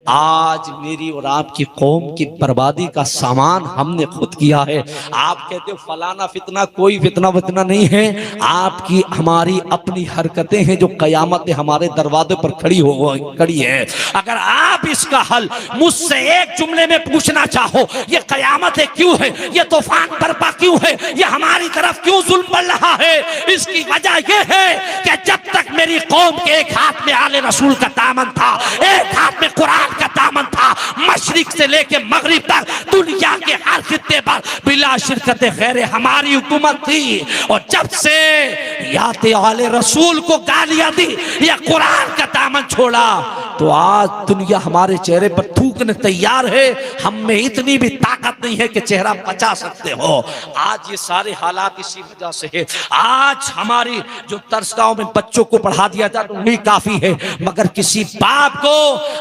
आज मेरी और आपकी कौम की बर्बादी का सामान हमने खुद किया है। आप कहते हो फलाना फितना, कोई फितना वितना नहीं है, आपकी हमारी अपनी हरकतें हैं जो कयामत हमारे दरवाजे पर खड़ी है। अगर आप इसका हल मुझसे एक जुमले में पूछना चाहो, ये कयामत क्यों है, ये तूफान बर्पा क्यों है, ये हमारी तरफ क्यों जुल्म बढ़ रहा है, इसकी वजह यह है कि जब तक मेरी कौम के एक हाथ में आले रसूल का दामन था, एक हाथ में कुरान का दामन था, मशरिक से लेके मगरिब तक दुनिया के हर खित्ते पर बिला शिरकत गैर हमारी हुकूमत थी। और जब से या ते आले रसूल को गालियां दी या कुरान का दामन छोड़ा, तो आज दुनिया हमारे चेहरे पर थूकने तैयार है। हम में इतनी भी ताकत नहीं है कि चेहरा बचा सकते हो। आज ये सारे हालात इसी वजह से है। आज हमारी जो दरसगाहों में बच्चों को पढ़ा दिया जाता है वही काफी है, मगर किसी बाप को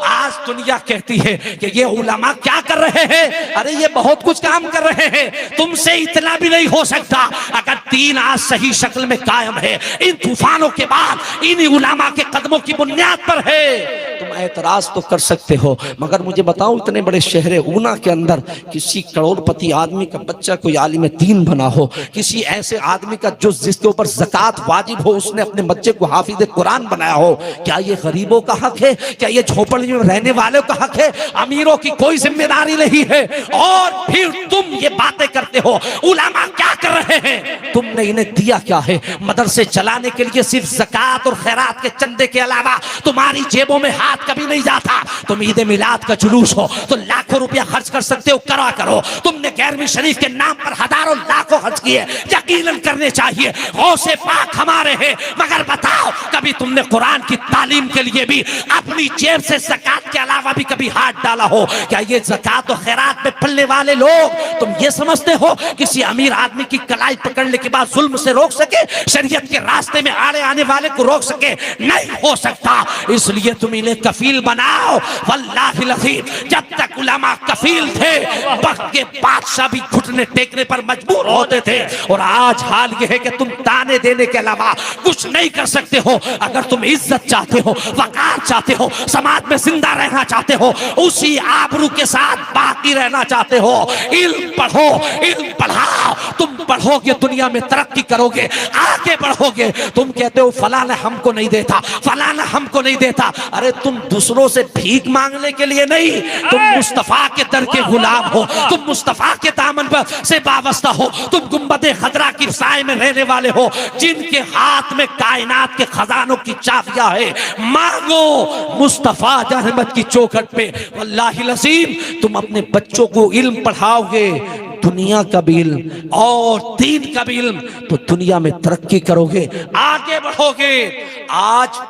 आज दुनिया कहती है कि ये उलमा क्या कर रहे हैं, अरे ये बहुत कुछ काम कर रहे हैं, तुमसे इतना भी नहीं हो सकता। अगर दीन आज सही शक्ल में कायम है, इन तूफानों के बाद इन उलमा के कदमों की बुनियाद पर है, तुम एतराज तो कर सकते हो। मगर मुझे बताओ, इतने बड़े शहर ऊना के अंदर किसी करोड़पति आदमी का बच्चा कोई आलिम दीन बना हो, किसी ऐसे आदमी का जो जिसके ऊपर ज़कात वाजिब हो, उसने अपने बच्चे को हाफिज कुरान बनाया हो, क्या ये गरीबों का हक है? क्या ये झोपड़ी में रहने वालों का हक है? अमीरों की कोई जिम्मेदारी नहीं है। और फिर तुम ये बातें करते हो उलमा क्या कर रहे हैं, तुमने इन्हें दिया क्या है? मदरसे चलाने के लिए सिर्फ ज़कात और खैरात के चंदे के अलावा तुम्हारी जेबों में हाथ कभी नहीं जाता। तुम ईद मिलाद का जुलूस हो तो लाखों रुपया खर्च कर सकते हो, करा करो। तुमने गैरवी शरीफ के नाम पर हजारों लाखों खर्च किए, यकीनन करने चाहिए, गौसे पाक हमारे हैं। मगर बताओ, कभी तुमने कुरान की तालीम के लिए भी अपनी जेब से ज़कात के अलावा भी कभी हाथ डाला हो? क्या ये ज़कात और खैरात में पलने वाले लोग तुम ये समझते हो किसी अमीर आदमी की कलाई पकड़ने के बाद जुल्म से रोक सके, शरीयत के रास्ते में आड़े आने वाले को रोक सके? नहीं हो सकता। इसलिए तुम इन्हें कफील बनाओ। वल्लाहि अज़ीम, जब तक उलमा कफील थे, वक्त के बादशाह भी घुटने टेकने पर मजबूर होते थे। और आज हाल यह है कि तुम ताने देने के अलावा कुछ नहीं कर सकते हो। अगर तुम इज्जत चाहते हो, वकार चाहते हो, समाज में जिंदा रहना चाहते हो, उसी आबरू के साथ बाकी रहना चाहते हो, इल्म पढ़ो, इल्म पढ़ाओ। तुम पढ़ोगे दुनिया में तरक्की करोगे, आगे बढ़ोगे। तुम कहते हो फलाना हमको नहीं देता, फलाना हमको नहीं देता। अरे तुम दूसरों से भीख मांगने के लिए नहीं, तुम मुस्तफा के दर के गुलाम हो, तुम मुस्तफा के दामन पर से वाबस्ता हो, तुम गुंबदे खतरा की साए में रहने वाले हो, जिनके हाथ में कायनात के खजानों की चाबियां है। मांगो मुस्तफा रहमत की चौखट पे। वल्लाहि अज़ीम, तुम अपने बच्चों को इल्म पढ़ाओगे, दुनिया का भी इल्म और दीन का भी इल्म, तो दुनिया में तरक्की करोगे, आगे बढ़ोगे। आज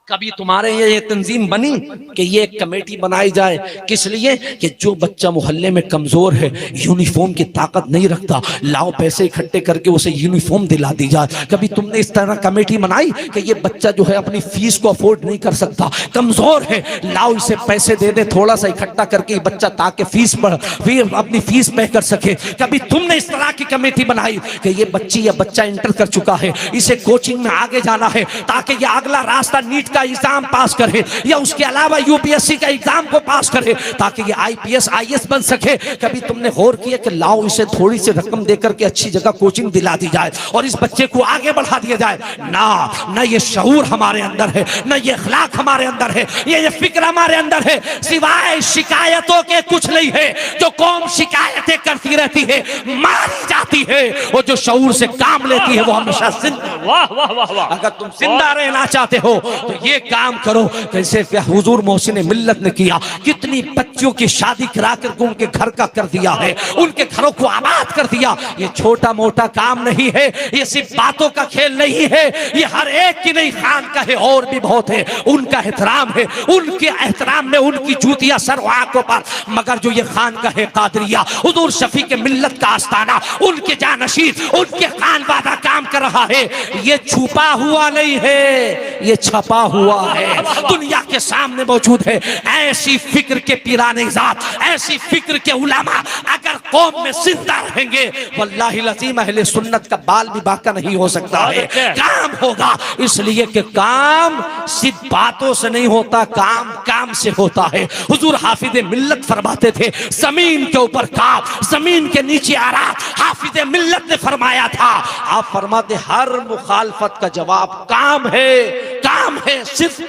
कभी तुम्हारे ये तंजीम बनी कि ये एक कमेटी बनाई जाए, किस लिए? कि जो बच्चा मोहल्ले में कमजोर है, यूनिफॉर्म की ताकत नहीं रखता, लाओ पैसे इकट्ठे करके उसे यूनिफॉर्म दिला दी जाए। कभी तुमने इस तरह कमेटी बनाई कि ये बच्चा जो है अपनी फीस को अफोर्ड नहीं कर सकता, कमजोर है, लाओ इसे पैसे दे दे थोड़ा सा इकट्ठा करके बच्चा ताकि फीस पर फिर अपनी फीस पे कर सके? कभी तुमने इस तरह की कमेटी बनाई कि ये बच्ची या बच्चा इंटर कर चुका है, इसे कोचिंग में आगे जाना है ताकि ये अगला रास्ता नीट का एग्जाम पास करे या उसके अलावा यूपीएससी का एग्जाम को पास करे ताकि ये आईपीएस आईएएस बन सके? कभी तुमने गौर किया कि लाओ इसे थोड़ी सी रकम देकर के अच्छी जगह कोचिंग दिला दी जाए और इस बच्चे को आगे बढ़ा दिया जाए? ना ये शऊर हमारे अंदर है, ना ये अखलाक हमारे अंदर है, ये फिक्र हमारे अंदर है। सिवाय शिकायतों के कुछ नहीं है। जो कौम शिकायतें करती रहती है, मारी जाती है, और जो शऊर से काम लेती है वो हमेशा जिंदा। वाह वाह वाह वाह। अगर तुम जिंदा रहना चाहते हो तो ये काम करो कैसे हुजूर मोहसिन मिल्लत ने किया। कितनी बच्चियों की शादी करा कर उनके घर का कर दिया है, उनके घरों को आबाद कर दिया। ये छोटा मोटा काम नहीं है, ये सिर्फ बातों का खेल नहीं है, ये हर एक की नहीं खान का है, और भी बहुत है। उनका एहतराम है, उनके एहतराम में उनकी जूतियां सर आंखों पर। मगर जो ये खान का है कादरिया, हुजूर शफी के मिल्लत का आस्ताना, उनके जानशीन, उनके खान वादा काम कर रहा है। ये छुपा हुआ नहीं है, ये छपा हुआ है, दुनिया के सामने मौजूद है। ऐसी फिक्र के पिराने निजात, ऐसी फिक्र के उलमा अगर कौम में जिंदा रहेंगे, वल्लाहि लज़ीम अहले सुन्नत का बाल भी बाका नहीं हो सकता है। काम होगा, इसलिए कि काम सिर्फ बातों से नहीं होता, काम काम से होता है। हुजूर हाफिज़े मिल्लत फरमाते थे, जमीन के ऊपर काम, जमीन के नीचे आराम। हाफिज़े मिल्लत ने फरमाया था, आप फरमाते हर मुखालफत का जवाब काम है, सिर्फ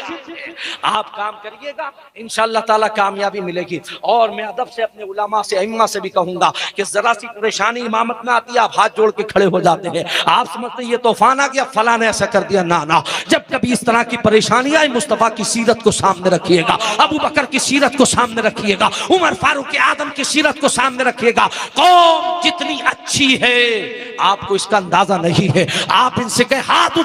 आप काम करिएगा, इंशाअल्लाह ताला कामयाबी मिलेगी। और मैं अदब से अपने उलमा से, अइम्मा से भी कहूंगा कि जरा सी परेशानी इमामत में आती है, आप हाथ जोड़ के खड़े हो जाते हैं। आप समझते हैं ये तूफान आ गया, फलां ने ऐसा कर दिया। ना, जब कभी इस तरह की परेशानी आए, मुस्तफा की सीरत को सामने रखिएगा, अबू बकर की सीरत को सामने रखिएगा, उमर फारूक आदम की सीरत को सामने रखिएगा। कौम जितनी अच्छी है आपको इसका अंदाजा नहीं है। आप इनसे कहे हाथ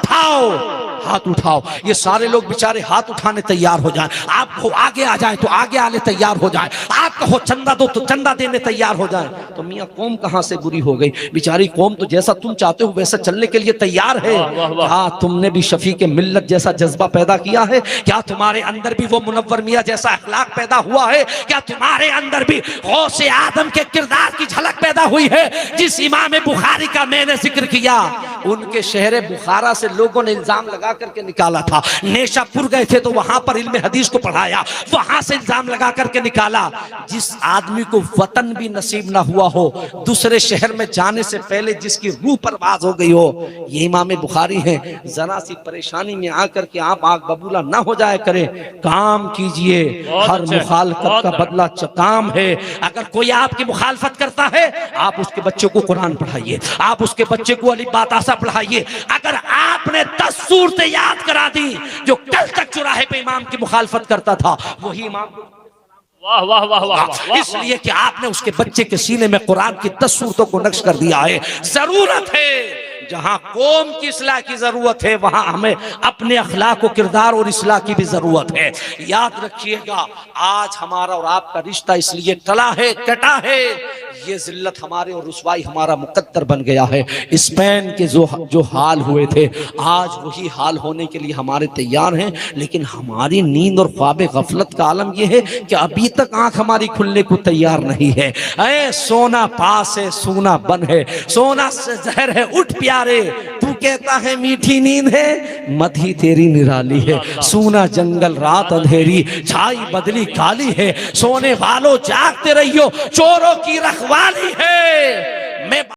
उठाओ, ये सारे लोग बेचारे हाथ उठाने तैयार हो जाएं। आप को आगे आ जाए तो आगे आने तैयार हो जाए, आप कहो चंदा दो तो चंदा देने तैयार हो जाए। तो मियां कौम कहां से बुरी हो गई? बेचारी कौम तो जैसा तुम चाहते हो वैसा चलने के लिए तैयार है। क्या तुमने भी शफी के मिल्लत जैसा जज्बा पैदा किया है? क्या तुम्हारे अंदर भी वो मुनव्वर मियां जैसा अखलाक पैदा हुआ है? क्या तुम्हारे अंदर भी गौसे आदम के किरदार की झलक पैदा हुई है? जिस इमाम बुखारी का मैंने जिक्र किया, उनके शहर बुखारा से लोगों ने इल्जाम लगा करके निकाला था। नेशापुर गए थे तो वहां पर इल्म हदीस को पढ़ाया, वहां से इल्जाम लगा करके निकाला। जिस आदमी को वतन भी नसीब ना हुआ हो, दूसरे शहर में जाने से पहले जिसकी रूह परवाज हो गई हो, ये इमाम बुखारी है। जरा सी परेशानी में आकर के आप आग बबूला ना हो जाए करें, काम कीजिए। हर मुखालफत का बदला काम है। अगर कोई आपकी मुखालफत करता है, आप उसके बच्चे को कुरान पढ़ाइए, आप उसके बच्चे को अली बातासा पढ़ाइए। अगर आपने 10 सूरतें याद करा दी जो कल तक चौराहे पे इमाम की मुखालफत करता था, वही इमाम वाह वाह वाह वाह, इसलिए कि आपने उसके बच्चे के सीने में कुरान की 10 सूरतों को नक्श कर दिया है। जरूरत है, जहां कौम की इस्लाह की जरूरत है, वहां हमें अपने अखलाक और किरदार और इस्लाह की भी जरूरत है। याद रखिएगा, आज हमारा और आपका रिश्ता इसलिए टला है, कटा है, ये जिल्लत हमारे और रुसवाई हमारा मुकद्दर बन गया है। स्पेन के जो हाल हुए थे, आज वही हाल होने के लिए हमारे तैयार हैं। लेकिन हमारी नींद और ख्वाब गफलत का आलम यह है कि अभी तक आंख हमारी खुलने को तैयार नहीं है। ऐ सोना पास है, सोना बन है, सोना से जहर है, उठ प्यारे, तू कहता है मीठी नींद है, मधी तेरी निराली है। सोना जंगल रात अंधेरी, छाई बदली काली है, सोने वालों जागते रहियो, चोरों की रखवाली है। मैं